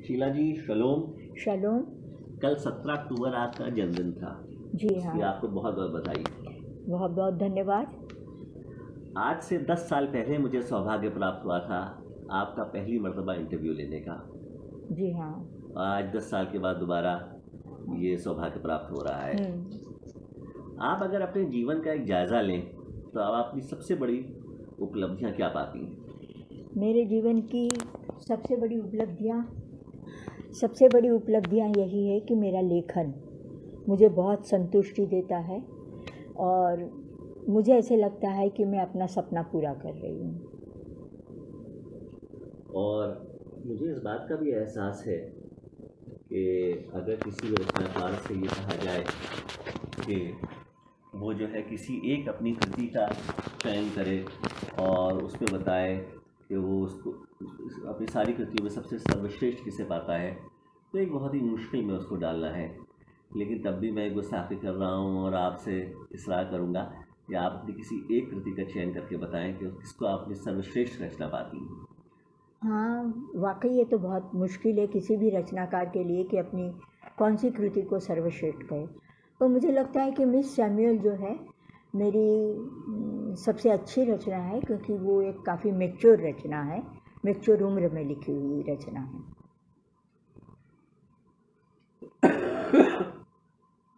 शीला जी शलोम। शलोम। कल 17 अक्टूबर आपका जन्मदिन था। जी हाँ। इसलिए आपको बहुत बहुत बधाई। बहुत बहुत धन्यवाद। आज से 10 साल पहले मुझे सौभाग्य प्राप्त हुआ था आपका पहली मर्तबा इंटरव्यू लेने का। जी हाँ। आज 10 साल के बाद दोबारा ये सौभाग्य प्राप्त हो रहा है। आप अगर अपने जीवन का एक जायज़ा लें तो आप अपनी सबसे बड़ी उपलब्धियां क्या पाती हैं? मेरे जीवन की सबसे बड़ी उपलब्धियां यही है कि मेरा लेखन मुझे बहुत संतुष्टि देता है और मुझे ऐसे लगता है कि मैं अपना सपना पूरा कर रही हूँ। और मुझे इस बात का भी एहसास है कि अगर किसी रचनाकार से ये कहा जाए कि वो जो है किसी एक अपनी कृति का चयन करे और उस पर बताए कि वो उसको अपनी सारी कृतियों में सबसे सर्वश्रेष्ठ किसे पाता है, तो एक बहुत ही मुश्किल में उसको डालना है। लेकिन तब भी मैं गुस्ताखी कर रहा हूँ और आपसे इसरार करूँगा कि आप अपनी किसी एक कृति का चयन करके बताएं कि किसको आप अपनी सर्वश्रेष्ठ रचना पाती हैं। हाँ, वाकई ये तो बहुत मुश्किल है किसी भी रचनाकार के लिए कि अपनी कौन सी कृति को सर्वश्रेष्ठ कहे। तो मुझे लगता है कि मिस सैमुअल जो है मेरी सबसे अच्छी रचना है, क्योंकि वो एक काफ़ी मैच्योर रचना है, मैच्योर उम्र में लिखी हुई रचना है।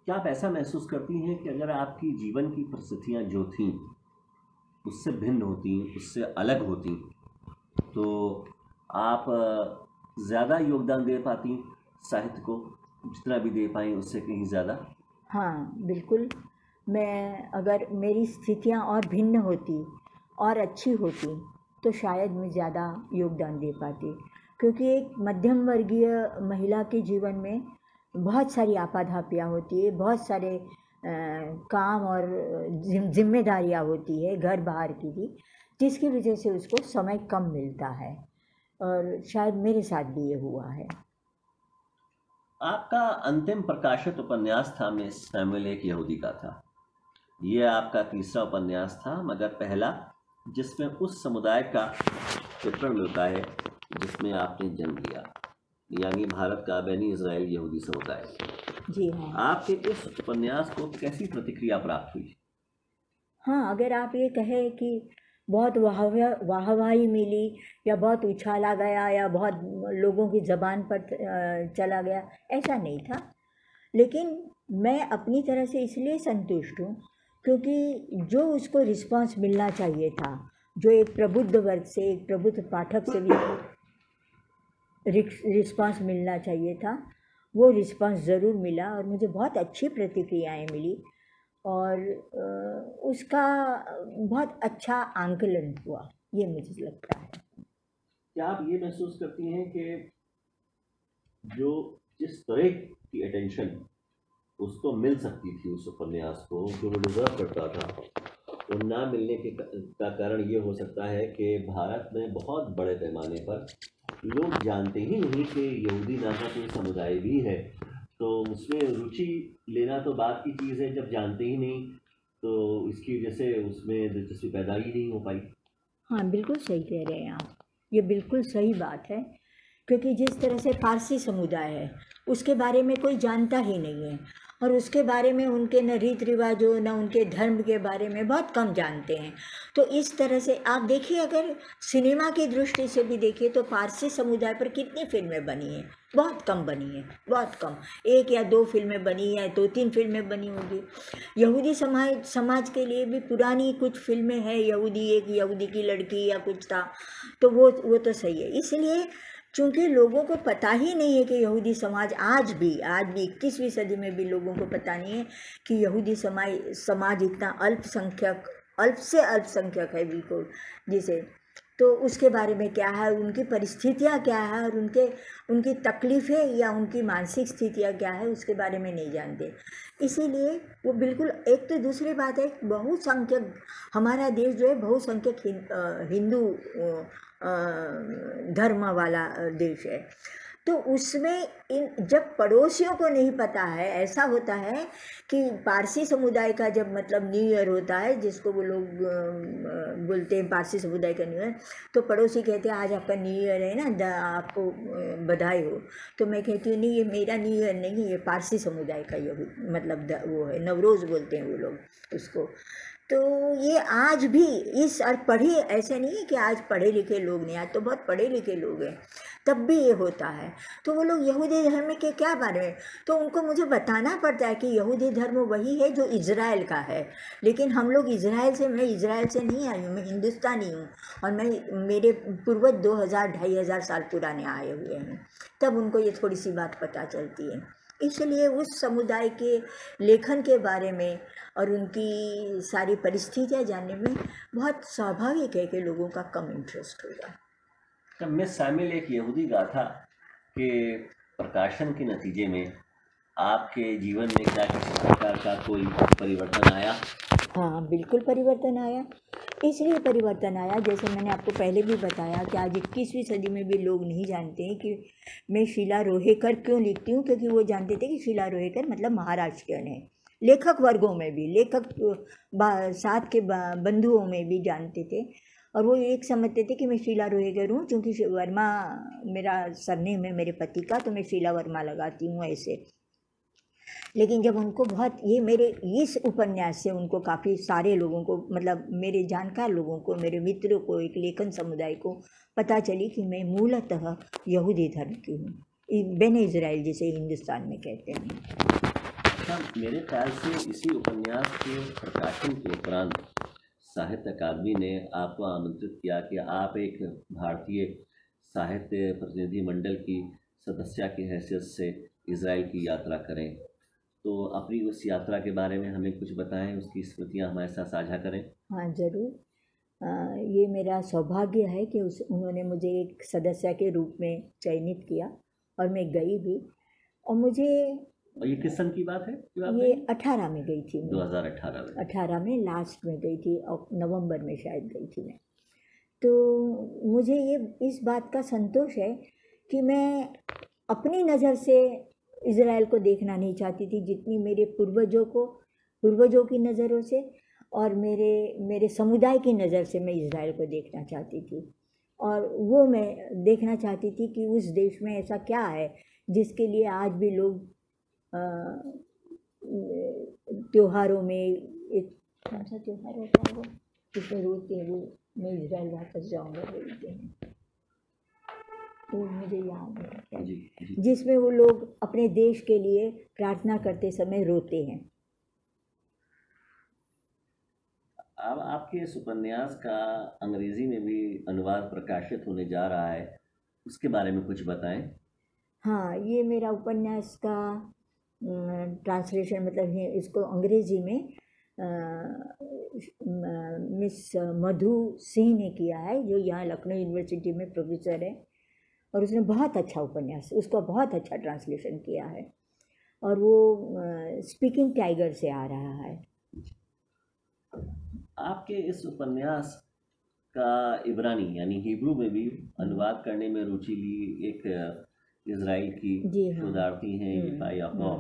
क्या आप ऐसा महसूस करती हैं कि अगर आपकी जीवन की परिस्थितियाँ जो थीं उससे भिन्न होती, उससे अलग होती, तो आप ज़्यादा योगदान दे पाती साहित्य को, जितना भी दे पाएँ उससे कहीं ज़्यादा? हाँ बिल्कुल। अगर मेरी स्थितियाँ और भिन्न होती और अच्छी होती तो शायद मैं ज़्यादा योगदान दे पाती, क्योंकि एक मध्यम वर्गीय महिला के जीवन में बहुत सारी आपाधापियाँ होती है, बहुत सारे काम और जिम्मेदारियाँ होती है, घर बाहर की भी, जिसकी वजह से उसको समय कम मिलता है और शायद मेरे साथ भी ये हुआ है। आपका अंतिम प्रकाशित उपन्यास था मिस सैमुअल एक यहूदी का था। ये आपका तीसरा उपन्यास था, मगर पहला जिसमें उस समुदाय का चित्रण मिलता है जिसमें आपने जन्म लिया, यानी भारत का बेनी इजराइल यहूदी समुदाय। जी हाँ। आपके इस उपन्यास को कैसी प्रतिक्रिया प्राप्त हुई? हाँ, अगर आप ये कहें कि बहुत वाहवाही मिली या बहुत उछाला गया या बहुत लोगों की ज़बान पर चला गया, ऐसा नहीं था। लेकिन मैं अपनी तरह से इसलिए संतुष्ट हूँ क्योंकि जो उसको रिस्पांस मिलना चाहिए था, जो एक प्रबुद्ध वर्ग से, एक प्रबुद्ध पाठक से भी रिस्पांस मिलना चाहिए था, वो रिस्पांस ज़रूर मिला और मुझे बहुत अच्छी प्रतिक्रियाएं मिली और उसका बहुत अच्छा आंकलन हुआ, ये मुझे लगता है। क्या आप ये महसूस करती हैं कि जो जिस तरह की अटेंशन उसको मिल सकती थी उस उपन्यास को, जो वो डिज़र्व करता था, तो ना मिलने का कारण ये हो सकता है कि भारत में बहुत बड़े पैमाने पर लोग जानते ही नहीं कि यहूदी नाम का कोई समुदाय भी है, तो उसमें रुचि लेना तो बात की चीज़ है, जब जानते ही नहीं तो इसकी वजह से उसमें दिलचस्पी पैदा ही नहीं हो पाई। हाँ बिल्कुल सही कह रहे हैं आप, ये बिल्कुल सही बात है, क्योंकि जिस तरह से फारसी समुदाय है उसके बारे में कोई जानता ही नहीं है और उसके बारे में, उनके न रीति रिवाजों न उनके धर्म के बारे में बहुत कम जानते हैं। तो इस तरह से आप देखिए, अगर सिनेमा की दृष्टि से भी देखिए तो फारसी समुदाय पर कितनी फिल्में बनी हैं, बहुत कम बनी हैं, बहुत कम, 1 या 2 फिल्में बनी या 2-3 फिल्में बनी होंगी। यहूदी समाज के लिए भी पुरानी कुछ फिल्में हैं, एक यहूदी की लड़की या कुछ था, तो वो तो सही है। इसलिए चूँकि लोगों को पता ही नहीं है कि यहूदी समाज आज भी 21वीं सदी में भी लोगों को पता नहीं है कि यहूदी समाज इतना अल्प से अल्पसंख्यक है, बिल्कुल, जिसे तो उसके बारे में क्या है, उनकी परिस्थितियाँ क्या है और उनकी तकलीफ़ें या उनकी मानसिक स्थितियाँ क्या है, उसके बारे में नहीं जानते। इसीलिए वो बिल्कुल, एक तो दूसरी बात है, बहुसंख्यक हमारा देश जो है बहुसंख्यक हिंदू धर्म वाला देश है, तो उसमें इन जब पड़ोसियों को नहीं पता है, ऐसा होता है कि पारसी समुदाय का जब मतलब न्यू ईयर होता है, जिसको वो लोग बोलते हैं पारसी समुदाय का न्यू ईयर, तो पड़ोसी कहते हैं आज आपका न्यू ईयर है ना, आपको बधाई हो। तो मैं कहती हूँ नहीं, ये मेरा न्यू ईयर नहीं, ये पारसी समुदाय का ये मतलब वो है, नवरोज़ बोलते हैं वो लोग उसको। तो ये आज भी इस और पढ़े, ऐसे नहीं है कि आज पढ़े लिखे लोग नहीं, आज तो बहुत पढ़े लिखे लोग हैं, तब भी ये होता है। तो वो लोग यहूदी धर्म के क्या बारे में, तो उनको मुझे बताना पड़ता है कि यहूदी धर्म वही है जो इज़राइल का है, लेकिन हम लोग इज़राइल से, मैं इज़राइल से नहीं आई हूँ, मैं हिंदुस्तानी हूँ, और मेरे पूर्वज 2000-2500 साल पुराने आए हुए हैं, तब उनको ये थोड़ी सी बात पता चलती है। इसलिए उस समुदाय के लेखन के बारे में और उनकी सारी परिस्थितियाँ जानने में बहुत स्वाभाविक है कि लोगों का कम इंटरेस्ट होगा। तब में शामिल एक यहूदी गाथा के प्रकाशन के नतीजे में आपके जीवन में क्या किसी प्रकार का कोई परिवर्तन आया? हाँ, बिल्कुल परिवर्तन आया। इसलिए परिवर्तन आया, जैसे मैंने आपको पहले भी बताया कि आज 21वीं सदी में भी लोग नहीं जानते हैं कि मैं शीला रोहेकर क्यों लिखती हूँ, क्योंकि वो जानते थे कि शीला रोहेकर मतलब महाराष्ट्रियन है। लेखक वर्गों में भी, लेखक साथ के बंधुओं में भी जानते थे, और वो एक समझते थे कि मैं शीला रोहेकर हूँ, क्योंकि वर्मा मेरा सरनेम है मेरे पति का, तो मैं शीला वर्मा लगाती हूँ ऐसे। लेकिन जब उनको बहुत, ये मेरे इस उपन्यास से उनको काफ़ी सारे लोगों को, मतलब मेरे जानकार लोगों को, मेरे मित्रों को, एक लेखन समुदाय को पता चली कि मैं मूलतः यहूदी धर्म की हूँ, बेने इज़राइल जिसे हिंदुस्तान में कहते हैं। मेरे ख्याल से इसी उपन्यास के प्रकाशन के उपरांत साहित्य अकादमी ने आपको आमंत्रित किया कि आप एक भारतीय साहित्य प्रतिनिधि मंडल की सदस्य की हैसियत से इज़राइल की यात्रा करें। तो अपनी उस यात्रा के बारे में हमें कुछ बताएं, उसकी स्मृतियां हमारे साथ साझा करें। हाँ ज़रूर। ये मेरा सौभाग्य है कि उन्होंने मुझे एक सदस्य के रूप में चयनित किया, और मैं गई भी। और मुझे, और ये किस सन की बात है? ये 18 में गई थी मैं, 2018 में। 18 में लास्ट में गई थी, और नवंबर में शायद गई थी मैं। तो मुझे ये इस बात का संतोष है कि मैं अपनी नज़र से इज़राइल को देखना नहीं चाहती थी, जितनी मेरे पूर्वजों की नज़रों से और मेरे समुदाय की नज़र से मैं इज़राइल को देखना चाहती थी। और वो मैं देखना चाहती थी कि उस देश में ऐसा क्या है जिसके लिए आज भी लोग त्योहारों में, एक कौन सा त्योहार होता है वो जिसमें रोते हैं, वो मैं इज़राइल वापस जाऊँगा बोलते हैं, तो मुझे याद है क्या, जिसमें वो लोग अपने देश के लिए प्रार्थना करते समय रोते हैं। अब आपके इस उपन्यास का अंग्रेजी में भी अनुवाद प्रकाशित होने जा रहा है, उसके बारे में कुछ बताएं। हाँ, ये मेरा उपन्यास का ट्रांसलेशन, मतलब इसको अंग्रेजी में मिस मधु सिंह ने किया है, जो यहाँ लखनऊ यूनिवर्सिटी में प्रोफेसर है, और उसने बहुत अच्छा उपन्यास, उसका बहुत अच्छा ट्रांसलेशन किया है, और वो स्पीकिंग टाइगर से आ रहा है। आपके इस उपन्यास का इब्रानी यानी हिब्रू में भी अनुवाद करने में रुचि ली एक इज़राइल की शोधार्थी हैं यिफा याकूब,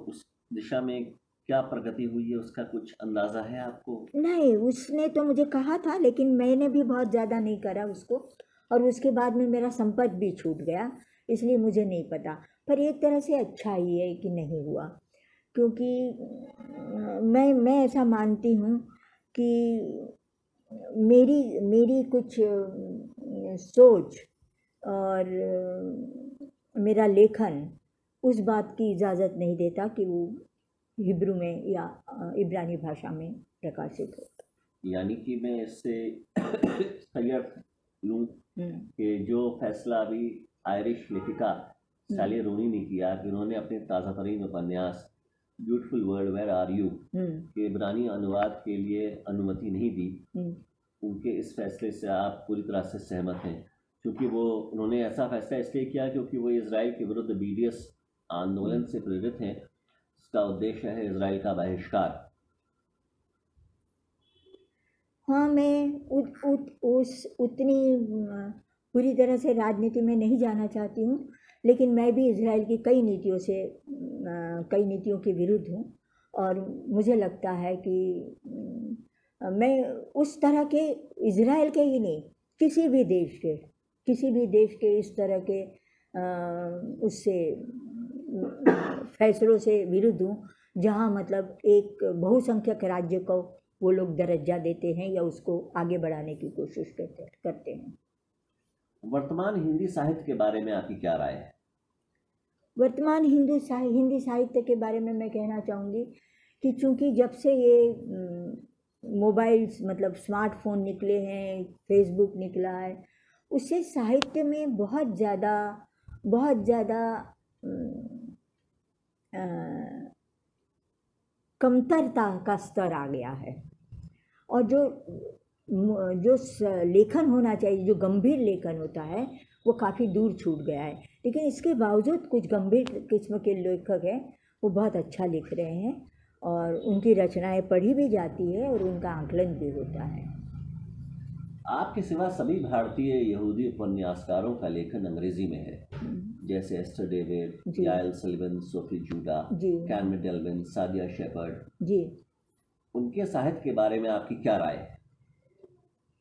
उस दिशा में क्या प्रगति हुई है, उसका कुछ अंदाज़ा है आपको? नहीं, उसने तो मुझे कहा था, लेकिन मैंने भी बहुत ज़्यादा नहीं करा उसको, और उसके बाद में मेरा संपर्क भी छूट गया, इसलिए मुझे नहीं पता। पर एक तरह से अच्छा ही है कि नहीं हुआ, क्योंकि मैं ऐसा मानती हूँ कि मेरी कुछ सोच और मेरा लेखन उस बात की इजाज़त नहीं देता कि वो हिब्रू में या इब्रानी भाषा में प्रकाशित हो। यानी कि मैं इससे लूँ कि जो फैसला अभी आयरिश लेखिका सैली रूनी ने किया कि उन्होंने अपने ताज़ा तरीन उपन्यास beautiful world where are you के इब्रानी अनुवाद के लिए अनुमति नहीं दी, उनके इस फैसले से आप पूरी तरह से सहमत हैं? क्योंकि उन्होंने ऐसा फैसला इसलिए किया क्योंकि वो इज़राइल के विरुद्ध BDS आंदोलन से प्रेरित हैं, इसका उद्देश्य है इज़राइल का बहिष्कार। हाँ, मैं उतनी पूरी तरह से राजनीति में नहीं जाना चाहती हूँ, लेकिन मैं भी इजराइल की कई नीतियों के विरुद्ध हूँ। और मुझे लगता है कि मैं उस तरह के, इजराइल के ही नहीं, किसी भी देश के इस तरह के उससे फैसलों से विरुद्ध हूँ जहाँ मतलब एक बहुसंख्यक राज्य को वो लोग दर्जा देते हैं या उसको आगे बढ़ाने की कोशिश करते हैं। वर्तमान हिंदी साहित्य के बारे में आपकी क्या राय है? वर्तमान हिंदी साहित्य के बारे में मैं कहना चाहूँगी कि चूँकि जब से ये मोबाइल्स मतलब स्मार्टफोन निकले हैं, फेसबुक निकला है, उससे साहित्य में बहुत ज़्यादा कमतरता का स्तर आ गया है। और जो लेखन होना चाहिए, जो गंभीर लेखन होता है, वो काफ़ी दूर छूट गया है। लेकिन इसके बावजूद कुछ गंभीर किस्म के लेखक हैं, वो बहुत अच्छा लिख रहे हैं और उनकी रचनाएं पढ़ी भी जाती है और उनका आकलन भी होता है। आपके सिवा सभी भारतीय यहूदी उपन्यासकारों का लेखन अंग्रेजी में है, जैसे Esther David, Yael Sullivan, Sophie Judah, Carmen Delvin, Sadia Shepard ji. उनके साहित्य के बारे में आपकी क्या राय है?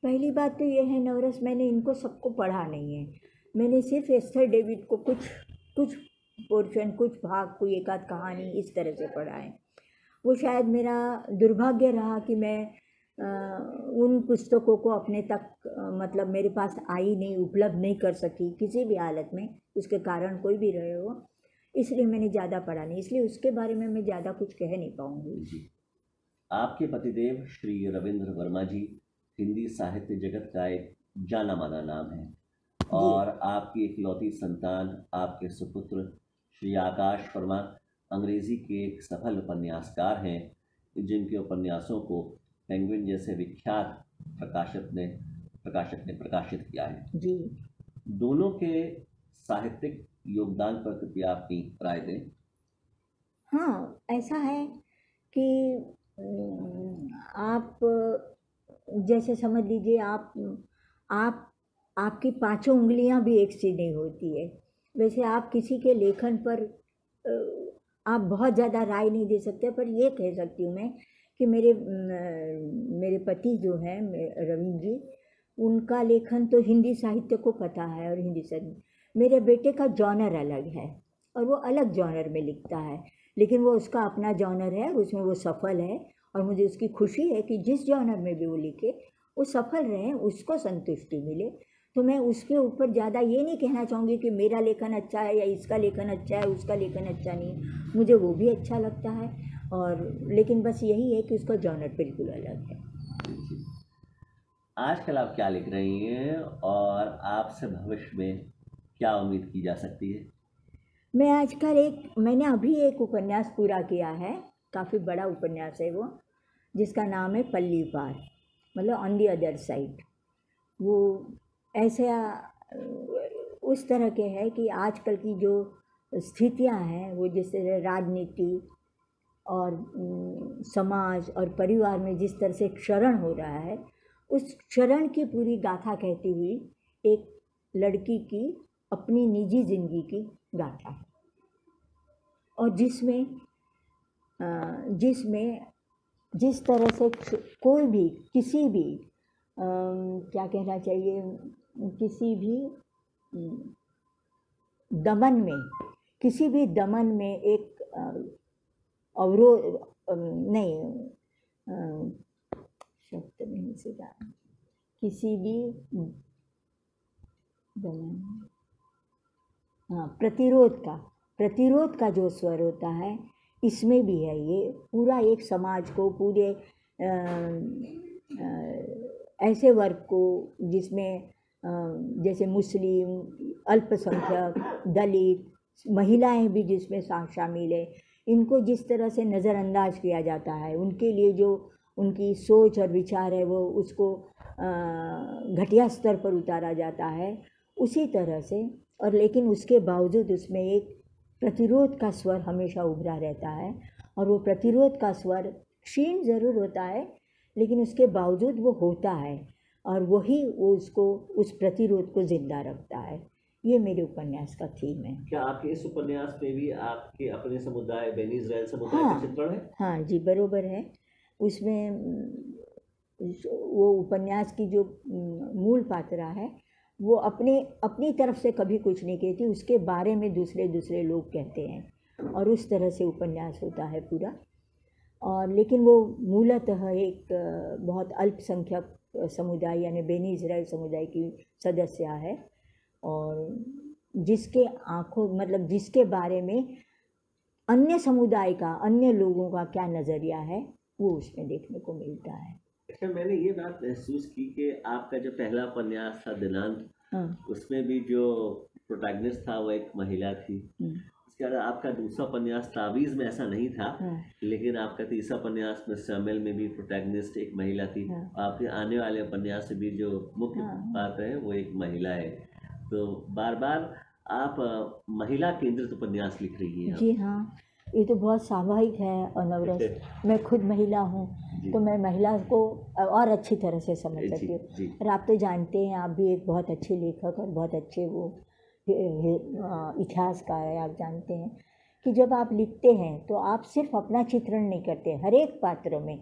पहली बात तो ये है नवरस, मैंने इनको सबको पढ़ा नहीं है। मैंने सिर्फ एस्टर डेविड को कुछ पोर्शन, कुछ भाग, कोई एक आध कहानी इस तरह से पढ़ा है। वो शायद मेरा दुर्भाग्य रहा कि मैं उन पुस्तकों को अपने तक मतलब मेरे पास आई नहीं, उपलब्ध नहीं कर सकी किसी भी हालत में, उसके कारण कोई भी रहे हो, इसलिए मैंने ज़्यादा पढ़ा नहीं, इसलिए उसके बारे में मैं ज़्यादा कुछ कह नहीं पाऊँगी। जी। आपके पतिदेव श्री रविंद्र वर्मा जी हिंदी साहित्य जगत का एक जाना माना नाम है और आपकी इकलौती संतान आपके सुपुत्र श्री आकाश वर्मा अंग्रेजी के एक सफल उपन्यासकार हैं, जिनके उपन्यासों को पेंगुइन जैसे विख्यात प्रकाशक ने प्रकाशित किया है। जी। दोनों के साहित्यिक योगदान पर कृपया अपनी राय दें। हाँ, ऐसा है कि आप जैसे समझ लीजिए, आपकी पांचों उंगलियां भी एक सी नहीं होती है। वैसे आप किसी के लेखन पर आप बहुत ज़्यादा राय नहीं दे सकते, पर ये कह सकती हूँ मैं कि मेरे पति जो हैं रविंद्र जी, उनका लेखन तो हिंदी साहित्य को पता है और हिंदी साहित्य। मेरे बेटे का जॉनर अलग है और वो अलग जॉनर में लिखता है, लेकिन वो उसका अपना जॉनर है, उसमें वो सफल है और मुझे उसकी खुशी है कि जिस जॉनर में भी वो लिखे वो सफल रहे, उसको संतुष्टि मिले। तो मैं उसके ऊपर ज़्यादा ये नहीं कहना चाहूँगी कि मेरा लेखन अच्छा है या इसका लेखन अच्छा है, उसका लेखन अच्छा नहीं। मुझे वो भी अच्छा लगता है, और लेकिन बस यही है कि उसका जॉनर बिल्कुल अलग है। आजकल आप क्या लिख रही हैं और आपसे भविष्य में क्या उम्मीद की जा सकती है? मैं आजकल मैंने अभी एक उपन्यास पूरा किया है, काफ़ी बड़ा उपन्यास है वो, जिसका नाम है पल्ली पार, मतलब ऑन दी अदर साइड। वो ऐसा उस तरह के है कि आजकल की जो स्थितियां हैं, वो जैसे राजनीति और समाज और परिवार में जिस तरह से क्षरण हो रहा है, उस क्षरण की पूरी गाथा कहती हुई एक लड़की की अपनी निजी जिंदगी की गाथा है, और जिसमें जिस तरह से कोई भी किसी भी क्या कहना चाहिए, किसी भी दमन में एक अवरोध नहीं, शब्द नहीं से जाना, किसी भी दमन, हाँ, प्रतिरोध का जो स्वर होता है, इसमें भी है। ये पूरा एक समाज को, पूरे ऐसे वर्ग को जिसमें जैसे मुस्लिम, अल्पसंख्यक, दलित, महिलाएं भी जिसमें शामिल है, इनको जिस तरह से नज़रअंदाज किया जाता है, उनके लिए जो उनकी सोच और विचार है वो उसको घटिया स्तर पर उतारा जाता है, उसी तरह से। और लेकिन उसके बावजूद उसमें एक प्रतिरोध का स्वर हमेशा उभरा रहता है, और वो प्रतिरोध का स्वर क्षीण ज़रूर होता है, लेकिन उसके बावजूद वो होता है। और वही वो उसको उस प्रतिरोध को जिंदा रखता है। ये मेरे उपन्यास का थीम है। क्या आपके इस उपन्यास में भी आपके अपने समुदाय बेनी इज़राइल समुदाय का चित्रण है? हाँ जी, बरोबर है। उसमें वो उपन्यास की जो मूल पात्रा है वो अपनी तरफ से कभी कुछ नहीं कहती, उसके बारे में दूसरे लोग कहते हैं और उस तरह से उपन्यास होता है पूरा। और लेकिन वो मूलतः एक बहुत अल्पसंख्यक समुदाय यानी बेनी इज़राइल समुदाय की सदस्य है और जिसके मतलब जिसके बारे में अन्य समुदाय का, अन्य लोगों का क्या नज़रिया है वो उसमें देखने को मिलता है। अच्छा, मैंने ये बात महसूस की कि आपका जो पहला उपन्यास था दिनांत, उसमें भी जो प्रोटैगनिस्ट था वो एक महिला थी। उसके बाद आपका दूसरा उपन्यास तावीज़ में ऐसा नहीं था, लेकिन आपका तीसरा उपन्यास में शामिल में भी प्रोटैगनिस्ट एक महिला थी। आपके आने वाले उपन्यास से भी जो मुख्य पात्र है वो एक महिला है। तो बार बार आप महिला केंद्रित उपन्यास लिख रही हैं। जी हाँ, ये तो बहुत स्वाभाविक है और नवरस। मैं खुद महिला हूँ तो मैं महिला को और अच्छी तरह से समझ सकती हूँ। और आप तो जानते हैं, आप भी एक बहुत अच्छे लेखक और बहुत अच्छे वो इतिहासकार है। आप जानते हैं कि जब आप लिखते हैं तो आप सिर्फ अपना चित्रण नहीं करते, हर एक पात्र में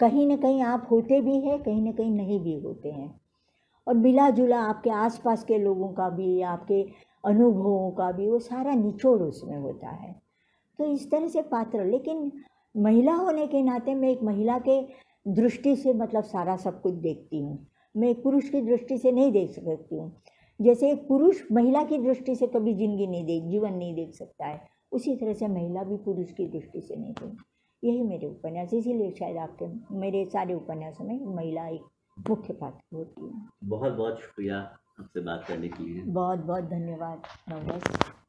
कहीं ना कहीं आप होते भी हैं, कहीं ना कहीं नहीं भी होते हैं, और मिला जुला आपके आसपास के लोगों का भी, आपके अनुभवों का भी, वो सारा निचोड़ उसमें होता है। तो इस तरह से पात्र, लेकिन महिला होने के नाते मैं एक महिला के दृष्टि से मतलब सारा सब कुछ देखती हूँ। मैं एक पुरुष की दृष्टि से नहीं देख सकती हूँ। जैसे एक पुरुष महिला की दृष्टि से कभी जीवन नहीं देख सकता है, उसी तरह से महिला भी पुरुष की दृष्टि से नहीं देख। यही मेरे उपन्यास, इसीलिए शायद मेरे सारे उपन्यासों में महिला एक मुख्य पात्र होती है। बहुत बहुत शुक्रिया आपसे बात करने के लिए। बहुत बहुत धन्यवाद नवरस।